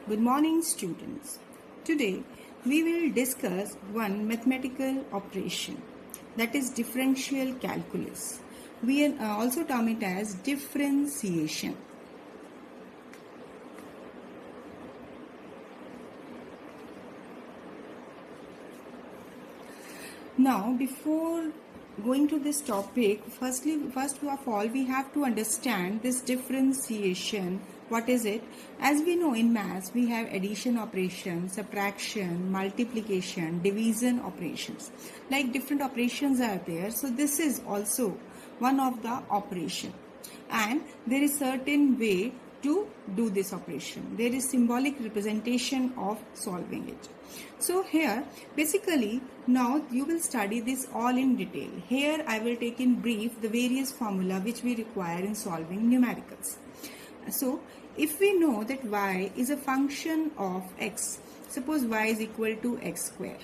Good morning, students. Today we will discuss one mathematical operation, that is differential calculus. We also term it as differentiation. Now, before going to this topic, first of all, we have to understand this differentiation. What is it? As we know in maths, we have addition operations, subtraction, multiplication, division operations. Like different operations are there. So this is also one of the operation. And there is certain way to do this operation. There is symbolic representation of solving it. So here basically now you will study this all in detail. Here I will take in brief the various formula which we require in solving numericals. So if we know that y is a function of x, suppose y is equal to x square.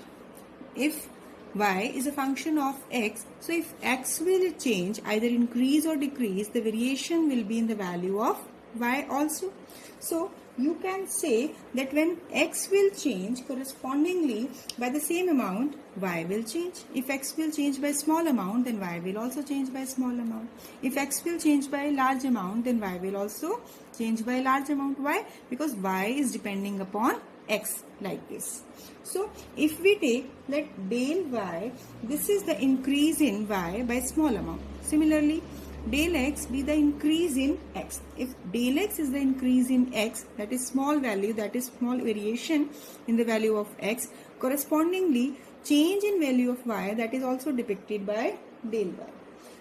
If y is a function of x, so if x will change, either increase or decrease, the variation will be in the value of y also. So you can say that when x will change, correspondingly by the same amount y will change. If x will change by small amount, then y will also change by small amount. If x will change by large amount, then y will also change by large amount. Why? Because y is depending upon x, like this. So if we take, let del y, this is the increase in y by small amount. Similarly, del x be the increase in x. If del x is the increase in x, that is small value, that is small variation in the value of x, correspondingly change in value of y, that is also depicted by del y.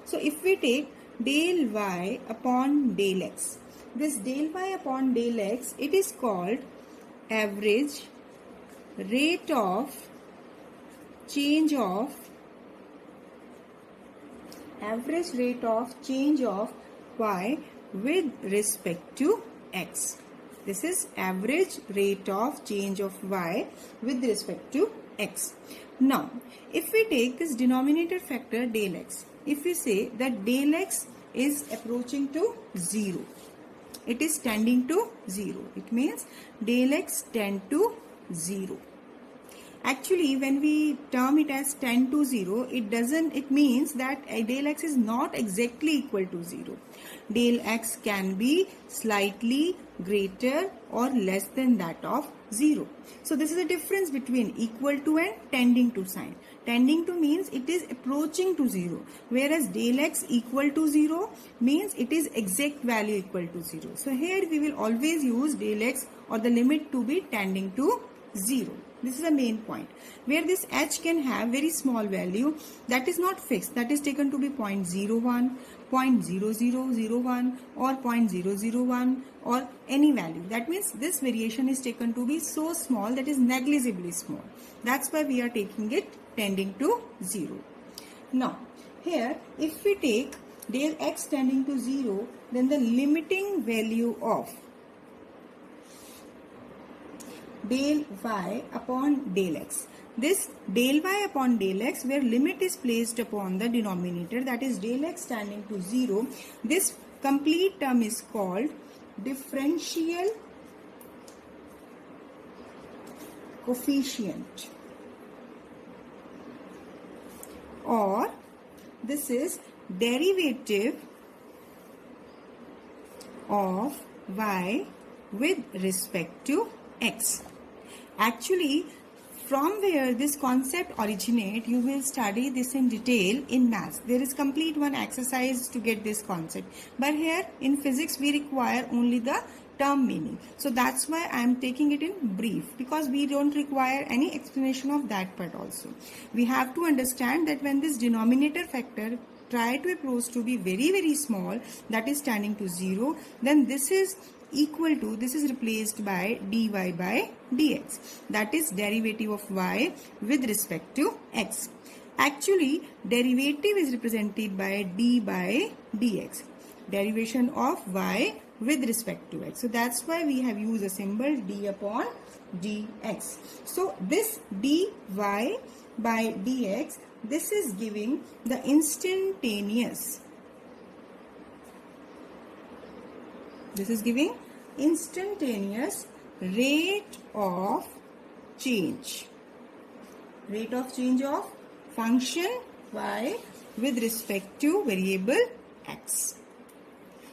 So if we take del y upon del x, this del y upon del x, it is called average rate of change of y with respect to x. This is average rate of change of y with respect to x. Now, if we take this denominator factor del x, if we say that del x is approaching to 0, it is tending to 0. It means del x tend to 0. Actually, when we term it as tend to 0, it means that del x is not exactly equal to 0. Del x can be slightly greater or less than that of 0. So this is the difference between equal to and tending to sign. Tending to means it is approaching to 0, whereas del x equal to 0 means it is exact value equal to 0. So here we will always use del x or the limit to be tending to 0. This is the main point, where this h can have very small value that is not fixed, that is taken to be 0.01, 0.0001 or 0.001 or any value. That means this variation is taken to be so small, that is negligibly small. That's why we are taking it tending to 0. Now here if we take del x tending to 0, then the limiting value of del y upon del x. This del y upon del x, where limit is placed upon the denominator, that is del x tending to 0, this complete term is called differential coefficient, or this is derivative of y with respect to x. Actually, from where this concept originate, you will study this in detail in maths. There is complete one exercise to get this concept. But here in physics, we require only the term meaning. So that's why I am taking it in brief, because we don't require any explanation of that part also. We have to understand that when this denominator factor try to approach to be very, very small, that is tending to 0, then this is equal to, this is replaced by dy by dx, that is derivative of y with respect to x. Actually, derivative is represented by d by dx, derivation of y with respect to x. So that's why we have used a symbol d upon dx. So this dy by dx, this is giving the instantaneous This is giving instantaneous rate of change. Rate of change of function y with respect to variable x.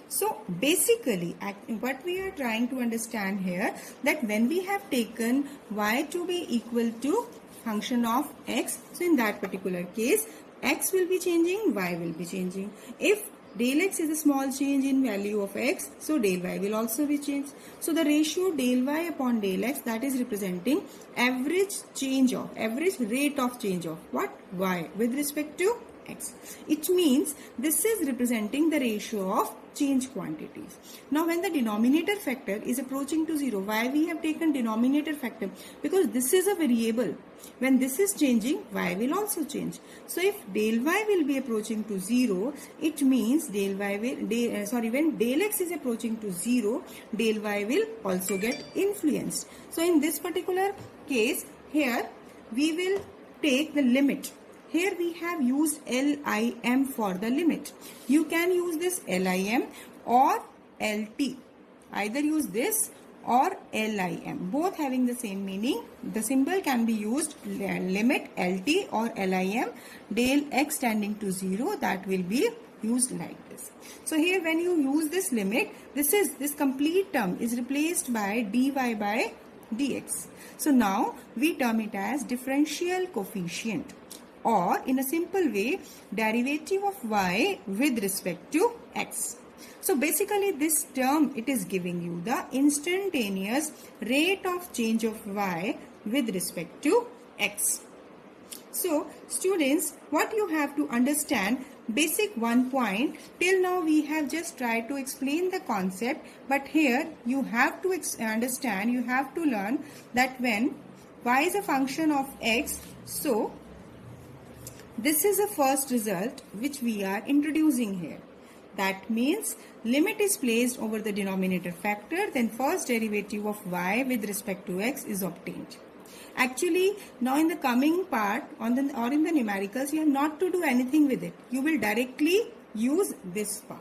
So basically what we are trying to understand here, that when we have taken y to be equal to function of x, so in that particular case x will be changing, y will be changing. If del x is a small change in value of x, so del y will also be changed. So the ratio del y upon del x, that is representing average rate of change of what? Y with respect to x. It means this is representing the ratio of change quantities. Now when the denominator factor is approaching to 0, why we have taken denominator factor? Because this is a variable. When this is changing, y will also change. So if del y will be approaching to 0, it means when del x is approaching to 0, del y will also get influenced. So in this particular case, here we will take the limit. Here we have used LIM for the limit. You can use this LIM or LT. Either use this or LIM. Both having the same meaning. The symbol can be used limit LT or LIM. Del x tending to 0, that will be used like this. So here when you use this limit, this complete term is replaced by dy by dx. So now we term it as differential coefficient, or in a simple way, derivative of y with respect to x. So basically this term, it is giving you the instantaneous rate of change of y with respect to x. So students, what you have to understand, basic one point, till now we have just tried to explain the concept, but here you have to understand, you have to learn that when y is a function of x, so this is the first result which we are introducing here. That means limit is placed over the denominator factor, then first derivative of y with respect to x is obtained. Actually, now in the coming part or in the numericals, you have not to do anything with it. You will directly use this part.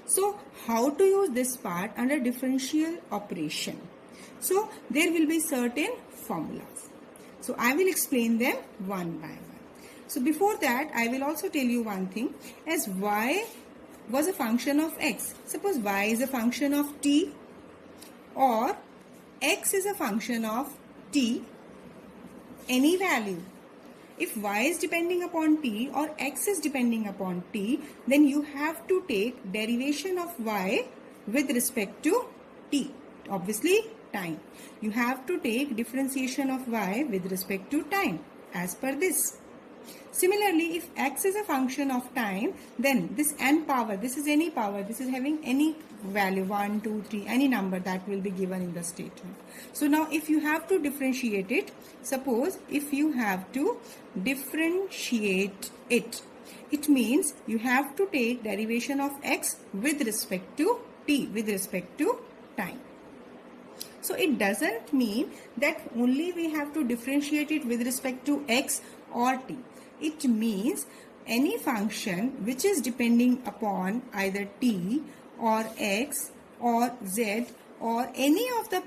So how to use this part under differential operation? So there will be certain formulas. So I will explain them one by one. So before that, I will also tell you one thing, as y was a function of x. Suppose y is a function of t or x is a function of t, any value. If y is depending upon t or x is depending upon t, then you have to take derivation of y with respect to t. Obviously, time. You have to take differentiation of y with respect to time as per this. Similarly, if x is a function of time, then this n power, this is any power, this is having any value, 1, 2, 3, any number that will be given in the statement. So now if you have to differentiate it, suppose if you have to differentiate it, it means you have to take derivation of x with respect to t, with respect to time. So it doesn't mean that only we have to differentiate it with respect to x or t. It means any function which is depending upon either t or x or z or any of the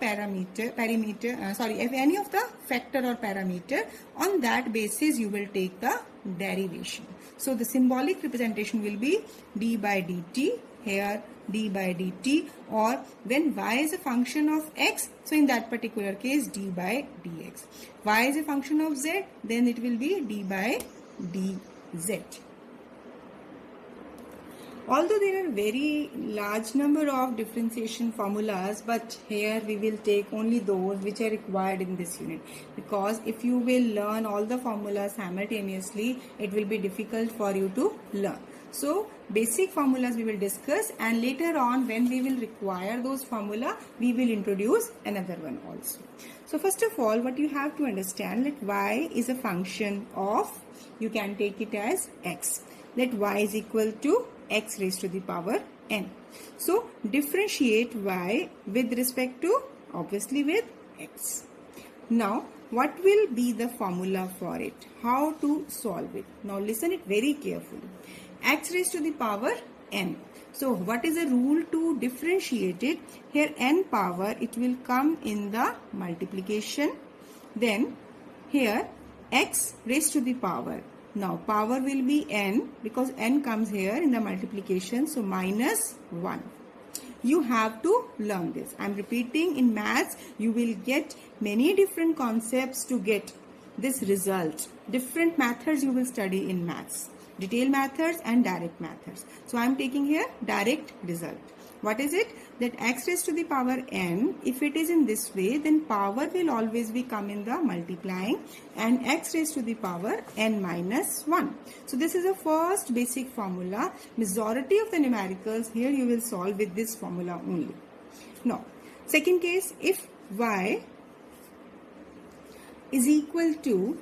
any of the factor or parameter, on that basis you will take the derivation. So the symbolic representation will be d by dt, here d by dt, or when y is a function of x, so in that particular case d by dx. Y is a function of z, then it will be d by dz. Although there are very large number of differentiation formulas, but here we will take only those which are required in this unit, because if you will learn all the formulas simultaneously, it will be difficult for you to learn. So basic formulas we will discuss, and later on when we will require those formula, we will introduce another one also. So first of all, what you have to understand, that y is a function of, you can take it as x, that y is equal to x raised to the power n. So differentiate y with respect to, obviously with x. Now what will be the formula for it? How to solve it? Now listen it very carefully. X raised to the power n. So what is the rule to differentiate it? Here n power, it will come in the multiplication. Then here x raised to the power. Now power will be n because n comes here in the multiplication. So minus 1. You have to learn this. I am repeating, in maths you will get many different concepts to get this result. Different methods you will study in maths. Detailed methods and direct methods. So I am taking here direct result. What is it? That x raised to the power n, if it is in this way, then power will always be come in the multiplying, and x raised to the power n minus 1. So this is the first basic formula. Majority of the numericals here you will solve with this formula only. Now, second case, if y is equal to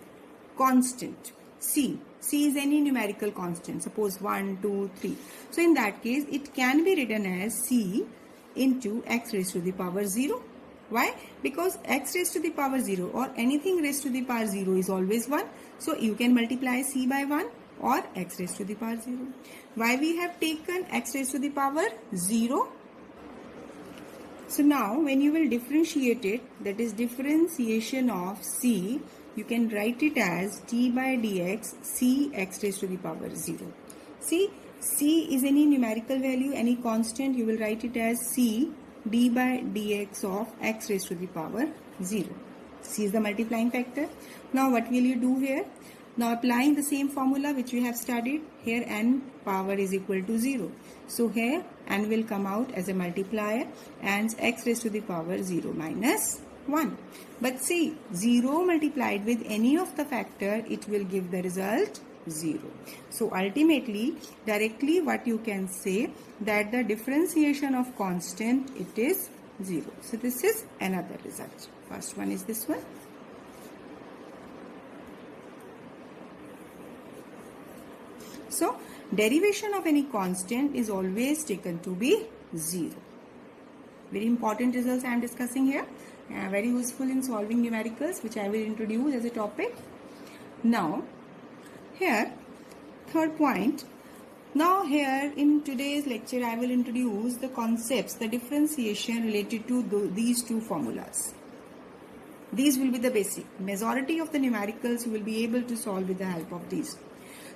constant c. C is any numerical constant, suppose 1, 2, 3. So in that case, it can be written as C into x raised to the power 0. Why? Because x raised to the power 0 or anything raised to the power 0 is always 1. So you can multiply C by 1 or x raised to the power 0. Why we have taken x raised to the power 0? So now when you will differentiate it, that is differentiation of C, you can write it as d by dx c x raised to the power 0. See, c is any numerical value, any constant, you will write it as c d by dx of x raised to the power 0. C is the multiplying factor. Now what will you do here? Now applying the same formula which we have studied, here n power is equal to 0. So here n will come out as a multiplier and x raised to the power 0 minus 1. But see, 0 multiplied with any of the factor, it will give the result 0. So ultimately, directly what you can say, that the differentiation of constant, it is 0. So this is another result. First one is this one. So derivation of any constant is always taken to be 0. Very important results I am discussing here. Very useful in solving numericals, which I will introduce as a topic. Now, here, third point. Now here in today's lecture, I will introduce the concepts, the differentiation related to these two formulas. These will be the basic. Majority of the numericals you will be able to solve with the help of these.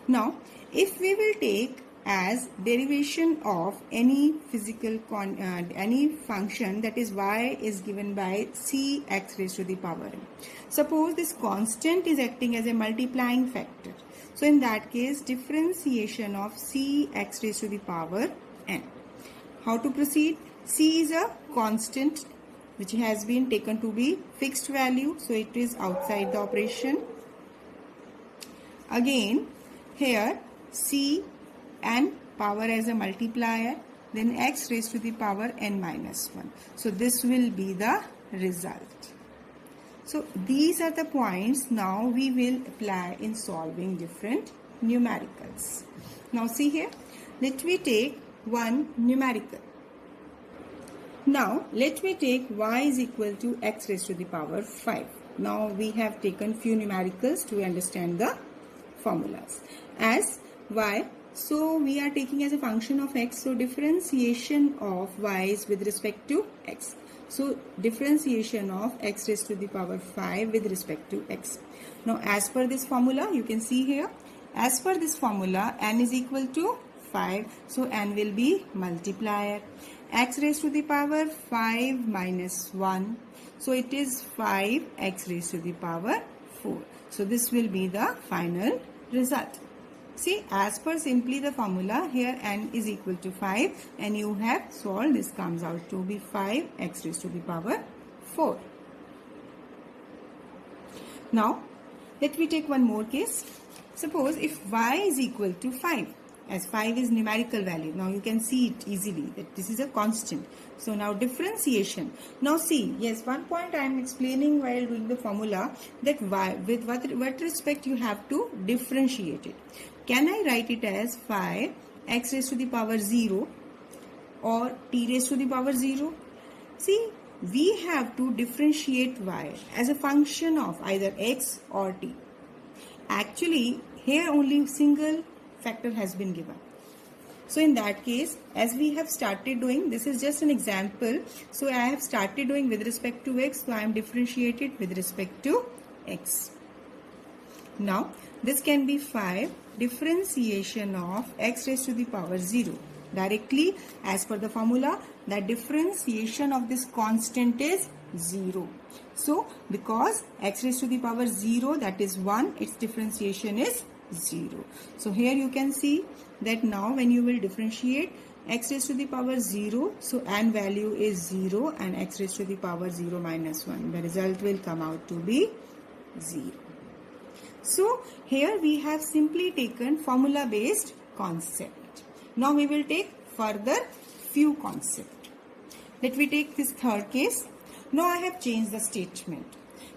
Now, if we will take as derivation of any any function, that is y is given by c x raised to the power n. Suppose this constant is acting as a multiplying factor. So in that case, differentiation of c x raised to the power n. How to proceed? C is a constant which has been taken to be fixed value, so it is outside the operation. Again, here c and power as a multiplier, then x raised to the power n minus 1. So this will be the result. So these are the points now we will apply in solving different numericals. Now see here, let me take one numerical. Now let me take y is equal to x raised to the power 5. Now we have taken few numericals to understand the formulas. As y, so we are taking as a function of x, so differentiation of y is with respect to x. So differentiation of x raised to the power 5 with respect to x. Now as per this formula, you can see here, as per this formula, n is equal to 5, so n will be multiplier. X raised to the power 5 minus 1, so it is 5 x raised to the power 4. So this will be the final result. See, as per simply the formula, here n is equal to 5 and you have solved, this comes out to be 5 x raised to the power 4. Now, let me take one more case. Suppose if y is equal to 5, as 5 is numerical value. Now you can see it easily that this is a constant. So now differentiation. Now see, yes, one point I am explaining while doing the formula, that y, with what respect you have to differentiate it. Can I write it as 5 x raised to the power 0 or t raised to the power 0? See, we have to differentiate y as a function of either x or t. Actually, here only single factor has been given. So in that case, as we have started doing, this is just an example. So I have started doing with respect to x, so I am differentiated with respect to x. Now this can be 5 differentiation of x raised to the power 0. Directly as per the formula, the differentiation of this constant is 0. So because x raised to the power 0, that is 1, its differentiation is 0. So here you can see that now when you will differentiate x raised to the power 0, so n value is 0 and x raised to the power 0 minus 1. The result will come out to be 0. So here we have simply taken formula based concept. Now we will take further few concepts. Let me take this third case. Now I have changed the statement.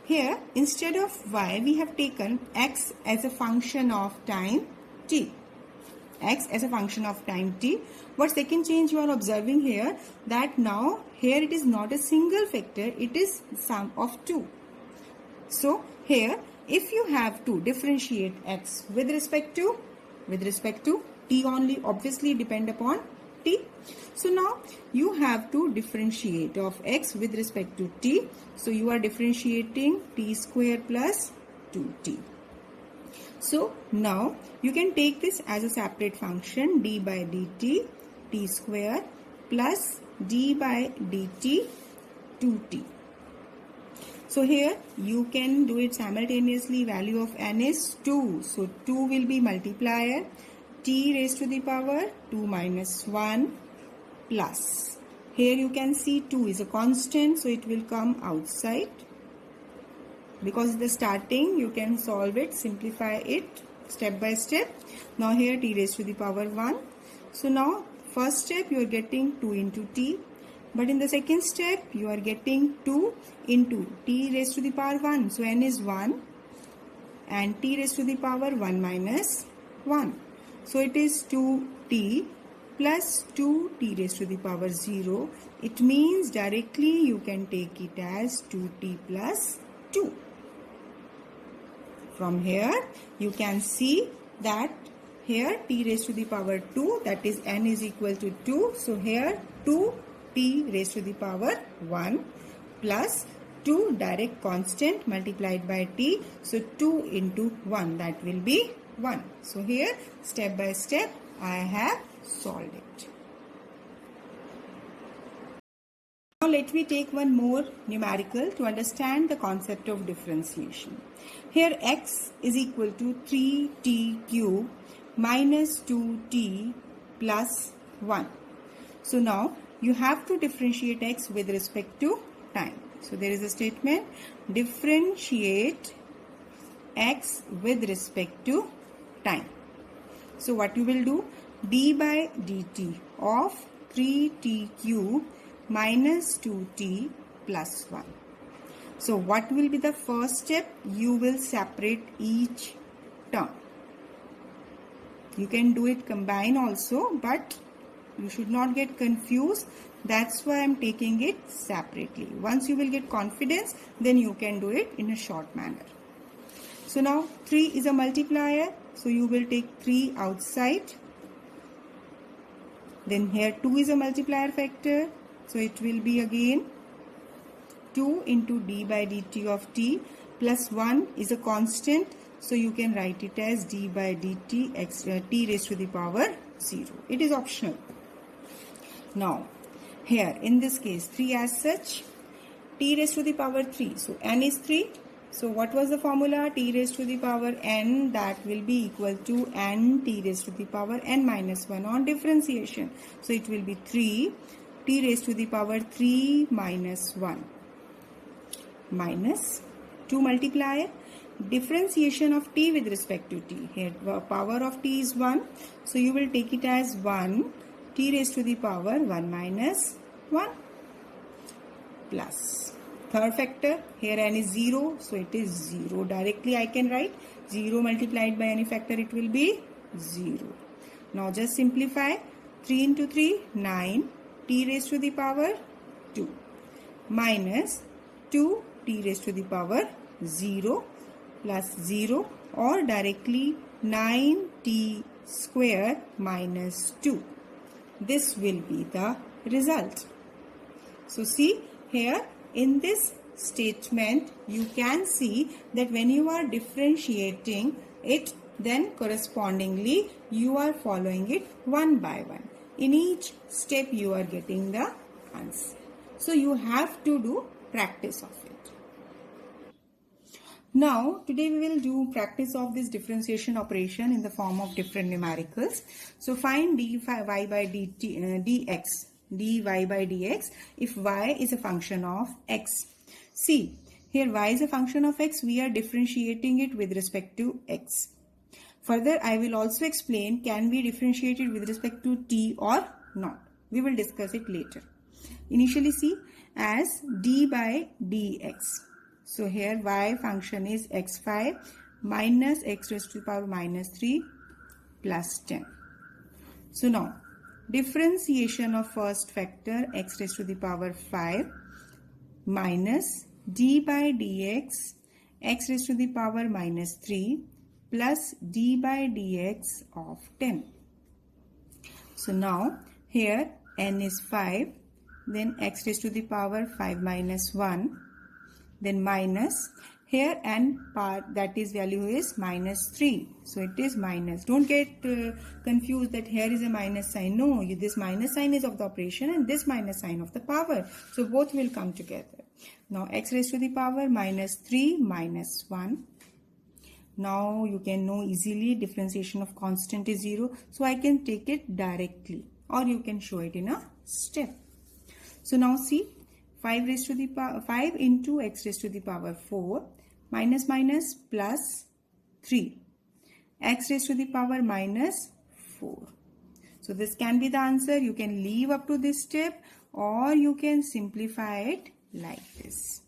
Here instead of y we have taken x as a function of time t. X as a function of time t. What second change you are observing here, that now here it is not a single factor, it is sum of 2. So here if you have to differentiate x with respect to t only, obviously depend upon t. So now you have to differentiate of x with respect to t. So you are differentiating t square plus 2t. So now you can take this as a separate function, d by dt t square plus d by dt 2t. So here you can do it simultaneously. Value of n is 2. So 2 will be multiplier t raised to the power 2 minus 1 plus. Here you can see 2 is a constant, so it will come outside. Because the starting you can solve it, simplify it step by step. Now here t raised to the power 1. So now first step you are getting 2 into t. But in the second step you are getting 2 into t raised to the power 1. So n is 1 and t raised to the power 1 minus 1. So it is 2t plus 2t raised to the power 0. It means directly you can take it as 2t plus 2. From here you can see that here t raised to the power 2, that is n is equal to 2. So here 2t raised to the power 1 plus 2 direct constant multiplied by t. So 2 into 1, that will be 1. So here step by step I have solved it. Now let me take one more numerical to understand the concept of differentiation. Here x is equal to 3t cube minus 2t plus 1. So now you have to differentiate x with respect to time. So there is a statement, differentiate x with respect to time. So what you will do, d by dt of 3t cube minus 2t plus 1. So what will be the first step? You will separate each term. You can do it combine also, but you should not get confused. That's why I am taking it separately. Once you will get confidence, then you can do it in a short manner. So now 3 is a multiplier. So you will take 3 outside. Then here 2 is a multiplier factor. So it will be again 2 into d by dt of t plus 1 is a constant. So you can write it as d by dt t raised to the power 0. It is optional. Now here in this case 3 as such, t raised to the power 3. So n is 3. So what was the formula? T raised to the power n, that will be equal to n t raised to the power n minus 1 on differentiation. So it will be 3 t raised to the power 3 minus 1 minus 2 multiplier differentiation of t with respect to t. Here power of t is 1. So you will take it as 1 t raised to the power 1 minus 1 plus third factor. Here n is 0. So it is 0. Directly I can write 0 multiplied by any factor, it will be 0. Now just simplify. 3 into 3, 9 t raised to the power 2 minus 2 t raised to the power 0 plus 0, or directly 9t square minus 2. this will be the result. So see here in this statement you can see that when you are differentiating it, then correspondingly you are following it one by one. In each step you are getting the answer. So you have to do practice of it. Now today we will do practice of this differentiation operation in the form of different numericals. So find dy by dx, dy by dx if y is a function of x. See here y is a function of x, we are differentiating it with respect to x. Further I will also explain can we differentiate it with respect to t or not. We will discuss it later. Initially see as d by dx. So here y function is x5 minus x raised to the power minus 3 plus 10. So now differentiation of first factor x raised to the power 5 minus d by dx x raised to the power minus 3 plus d by dx of 10. So now here n is 5, then x raised to the power 5 minus 1, then minus here n part that is value is minus 3. So it is minus. Don't get confused that here is a minus sign. No, this minus sign is of the operation and this minus sign of the power. So both will come together. Now x raised to the power minus 3 minus 1. Now you can know easily differentiation of constant is 0. So I can take it directly or you can show it in a step. So now see 5 raised to the power 5 into x raised to the power 4 minus minus plus 3 x raised to the power minus 4. So this can be the answer. You can leave up to this step or you can simplify it like this.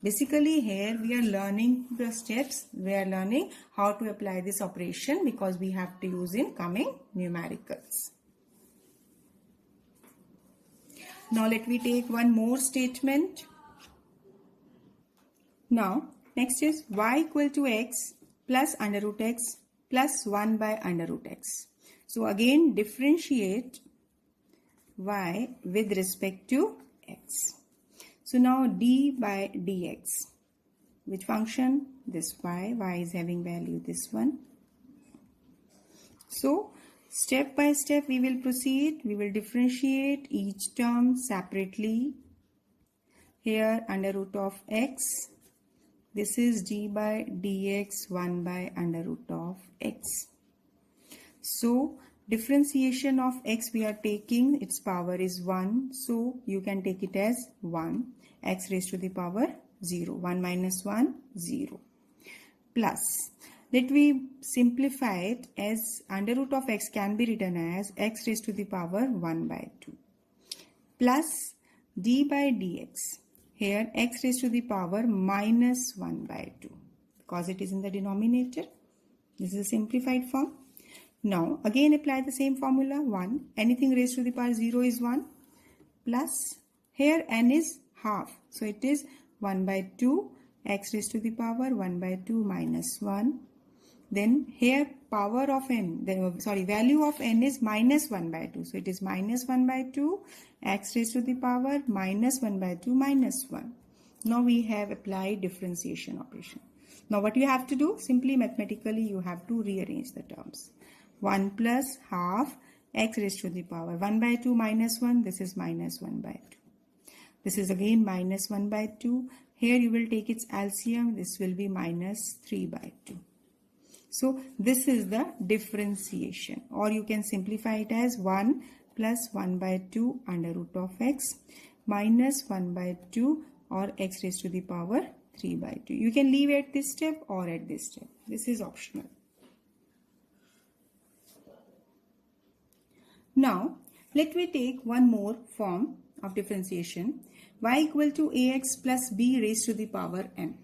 Basically here we are learning the steps. We are learning how to apply this operation because we have to use in coming numericals. Now let me take one more statement. Now next is y equal to x plus under root x plus 1 by under root x. So again differentiate y with respect to x. So now d by dx. Which function? This y. Y is having value this one. So step by step we will proceed. We will differentiate each term separately. Here under root of x. This is d by dx 1 by under root of x. So differentiation of x we are taking, its power is 1. So you can take it as 1. X raised to the power 0. 1 minus 1, 0. Plus, let me simplify it as under root of x can be written as x raised to the power 1 by 2. Plus d by dx. Here x raised to the power minus 1 by 2. Because it is in the denominator. This is a simplified form. Now again apply the same formula 1. Anything raised to the power 0 is 1. Plus here n is half. So it is 1 by 2 x raised to the power 1 by 2 minus 1. Then here power of n, value of n is minus 1 by 2. So it is minus 1 by 2 x raised to the power minus 1 by 2 minus 1. Now we have applied differentiation operation. Now what you have to do? Simply mathematically you have to rearrange the terms. 1 plus half x raised to the power 1 by 2 minus 1. This is minus 1 by 2. This is again minus 1 by 2. Here you will take its LCM. This will be minus 3 by 2. So this is the differentiation, or you can simplify it as 1 plus 1 by 2 under root of x minus 1 by 2 or x raised to the power 3 by 2. You can leave at this step or at this step. This is optional. Now let me take one more form of differentiation. Y equal to ax plus b raised to the power n.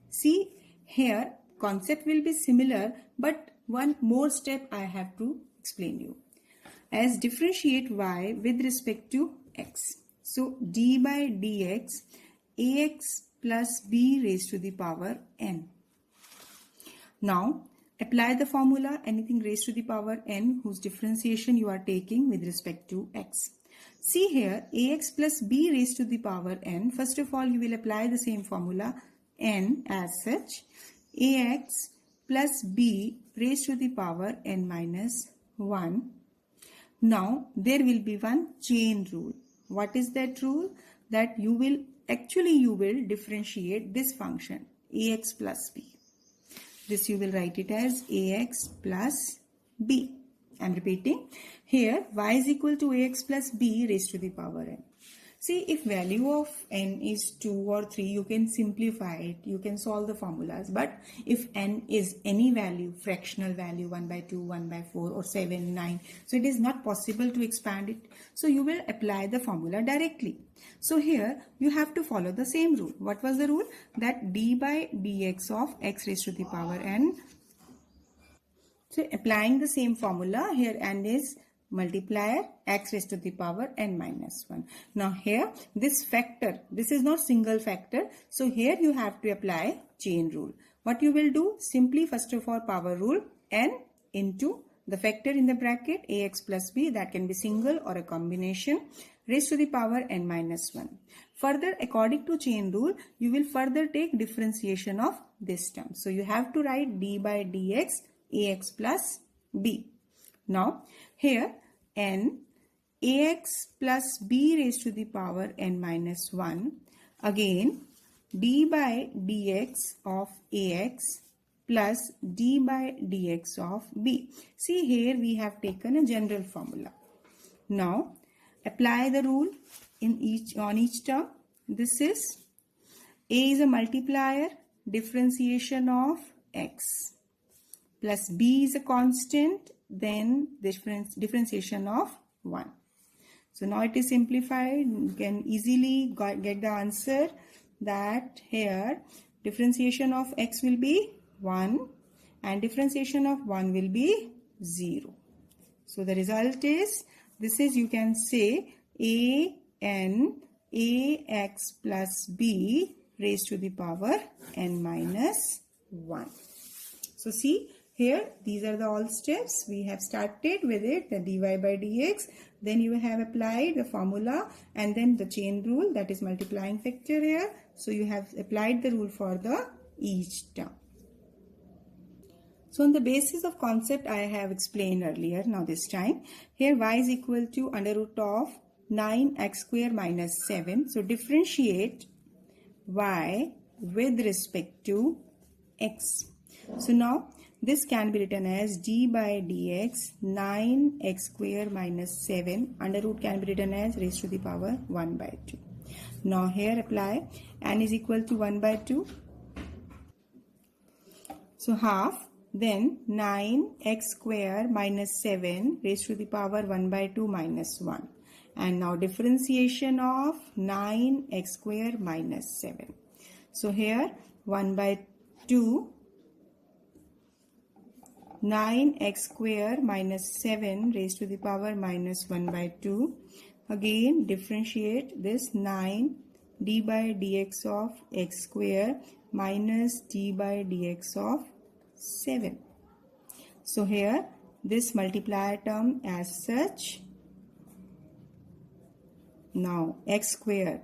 See here concept will be similar, but one more step I have to explain you. As differentiate y with respect to x. So d by dx ax plus b raised to the power n. Now Apply the formula, anything raised to the power n whose differentiation you are taking with respect to x. See here, ax plus b raised to the power n. First of all, you will apply the same formula n as such. Ax plus b raised to the power n minus 1. Now, there will be one chain rule. What is that rule? That you will differentiate this function ax plus b. This you will write it as ax plus b. I am repeating. Here y is equal to ax plus b raised to the power n. See, if value of n is 2 or 3, you can simplify it. You can solve the formulas. But if n is any value, fractional value, 1 by 2, 1 by 4 or 7, 9. So it is not possible to expand it. So you will apply the formula directly. So here you have to follow the same rule. What was the rule? That d by dx of x raised to the power n. So applying the same formula, here n is multiplier x raised to the power n minus 1. Now here this factor, this is not single factor. So here you have to apply chain rule. What you will do? Simply first of all power rule n into the factor in the bracket ax plus b, that can be single or a combination, raised to the power n minus 1. Further, according to chain rule, you will further take differentiation of this term. So you have to write d by dx ax plus b. Now here n ax plus b raised to the power n minus 1, again d by dx of ax plus d by dx of b. See, here we have taken a general formula. Now apply the rule on each term. This is a is a multiplier, differentiation of x, plus b is a constant, then differentiation of 1. So now it is simplified. You can easily get the answer that here differentiation of x will be 1 and differentiation of 1 will be 0. So the result is, this is, you can say, ax plus b raised to the power n minus 1. So see, here these are the all steps. We have started with it, the dy by dx. Then you have applied the formula and then the chain rule, that is multiplying factor here. So you have applied the rule for the each term. So on the basis of concept I have explained earlier, now this time, here y is equal to under root of 9x square minus 7. So differentiate y with respect to x. So now this can be written as d by dx 9x square minus 7, under root can be written as raised to the power 1 by 2. Now here apply, n is equal to 1 by 2. So half, then 9x square minus 7 raised to the power 1 by 2 minus 1. And now differentiation of 9x square minus 7. So here 1 by 2, 9x square minus 7 raised to the power minus 1 by 2. Again differentiate this 9 d by dx of x square minus d by dx of 7. So here this multiplier term as such. Now x square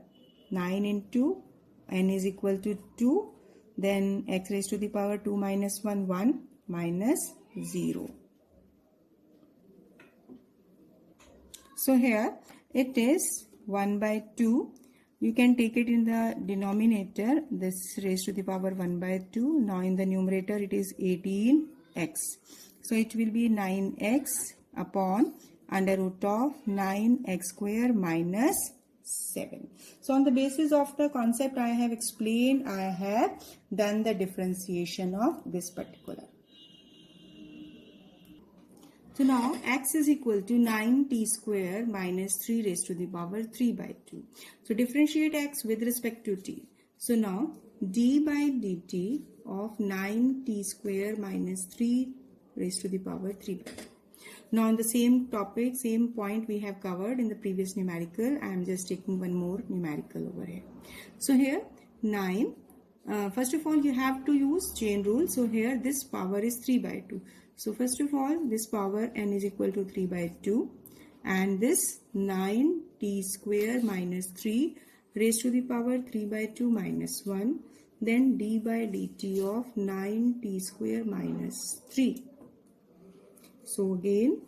9 into n is equal to 2, then x raised to the power 2 minus 1 1 minus 0. So here it is 1 by 2. You can take it in the denominator, this raised to the power 1 by 2. Now in the numerator it is 18x. So it will be 9x upon under root of 9x square minus 7. So on the basis of the concept I have explained, I have done the differentiation of this particular. So now x is equal to 9t square minus 3 raised to the power 3 by 2. So differentiate x with respect to t. So now d by dt of 9t square minus 3 raised to the power 3 by 2. Now on the same topic, same point we have covered in the previous numerical, I am just taking one more numerical over here. So here 9 First of all, you have to use chain rule. So here this power is 3 by 2. So first of all, this power n is equal to 3 by 2, and this 9t square minus 3 raised to the power 3 by 2 minus 1, then d by dt of 9t square minus 3. So again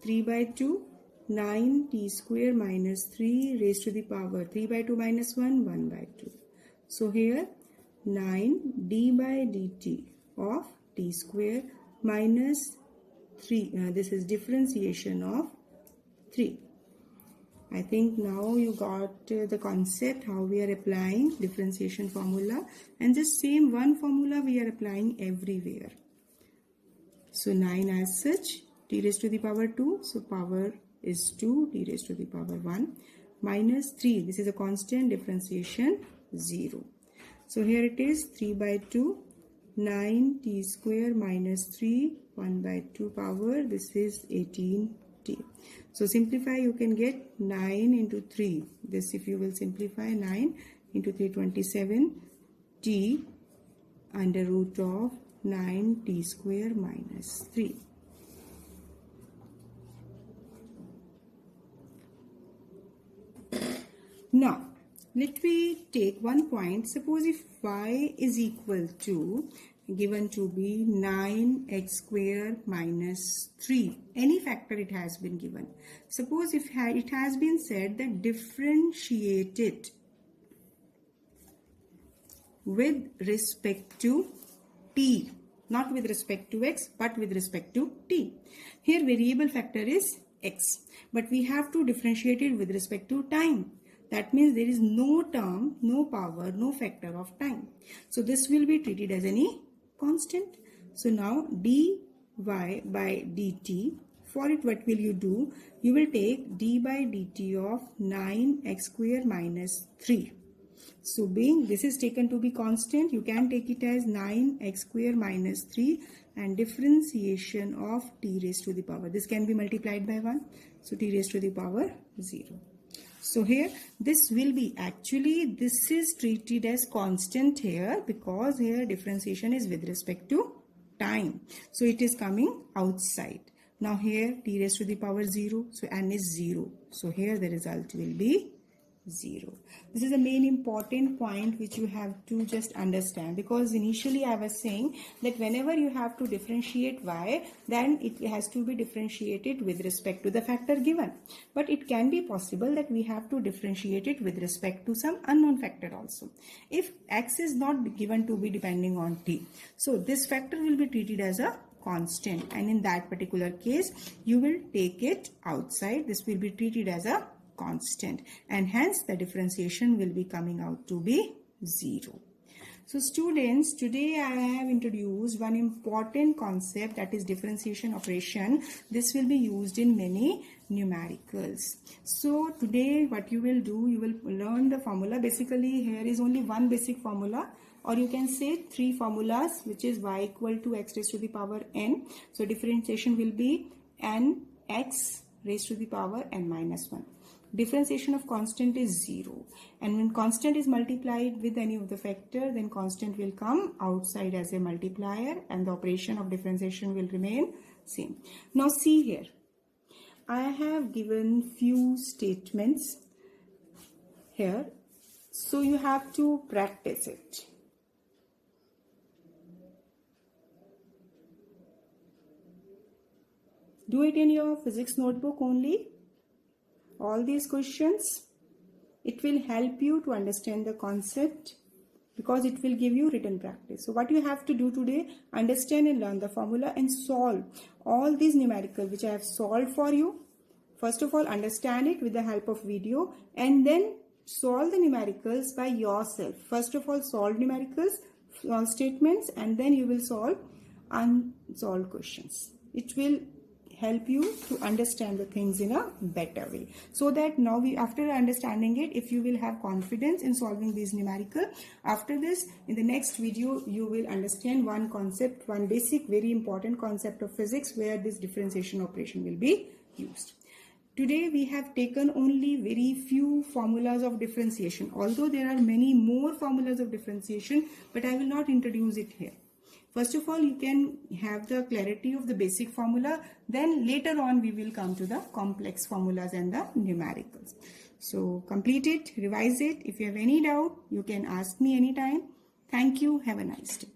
3 by 2, 9t square minus 3 raised to the power 3 by 2 minus 1, 1 by 2. So here 9 d by dt of t square minus 3. This is differentiation of 3. I think now you got the concept how we are applying differentiation formula, and this same one formula we are applying everywhere. So 9 as such, t raised to the power 2, so power is 2, t raised to the power 1, minus 3, this is a constant, differentiation 0. So here it is 3 by 2, 9t square minus 3, 1 by 2 power, this is 18t. So simplify, you can get 9 into 3. This, if you will simplify, 9 into 3, 27t under root of 9t square minus 3. Now, let me take one point. Suppose if y is equal to, given to be 9x square minus 3, any factor it has been given. Suppose if it has been said that differentiate it with respect to t, not with respect to x but with respect to t. Here variable factor is x, but we have to differentiate it with respect to time. That means there is no term, no power, no factor of time. So this will be treated as any constant. So now dy by dt, for it what will you do? You will take d by dt of 9x square minus 3. So being this is taken to be constant, you can take it as 9x square minus 3 and differentiation of t raised to the power. This can be multiplied by 1. So t raised to the power 0. So here this will be actually, this is treated as constant here because here differentiation is with respect to time. So it is coming outside. Now here t raised to the power 0. So n is 0. So here the result will be 0. This is the main important point which you have to just understand, because initially I was saying that whenever you have to differentiate y, then it has to be differentiated with respect to the factor given. But it can be possible that we have to differentiate it with respect to some unknown factor also. If x is not given to be depending on t, so this factor will be treated as a constant, and in that particular case you will take it outside. This will be treated as a constant, and hence the differentiation will be coming out to be 0. So students, today I have introduced one important concept, that is differentiation operation. This will be used in many numericals. So today what you will do, you will learn the formula. Basically here is only one basic formula, or you can say 3 formulas, which is y equal to x raised to the power n. So differentiation will be n x raised to the power n minus 1. Differentiation of constant is 0, and when constant is multiplied with any of the factor, then constant will come outside as a multiplier and the operation of differentiation will remain same. Now see here, I have given few statements here, so you have to practice it. Do it in your physics notebook only. All these questions, it will help you to understand the concept, because it will give you written practice. So what you have to do today, understand and learn the formula and solve all these numericals which I have solved for you. First of all, understand it with the help of video, and then solve the numericals by yourself. First of all, solve numericals, solve statements, and then you will solve unsolved questions. It will help you to understand the things in a better way, so that now after understanding it, if you will have confidence in solving these numerical, after this in the next video you will understand one concept, one basic very important concept of physics where this differentiation operation will be used. Today we have taken only very few formulas of differentiation, although there are many more formulas of differentiation, but I will not introduce it here. First of all, you can have the clarity of the basic formula, then later on we will come to the complex formulas and the numericals. So complete it, revise it. If you have any doubt, you can ask me anytime. Thank you. Have a nice day.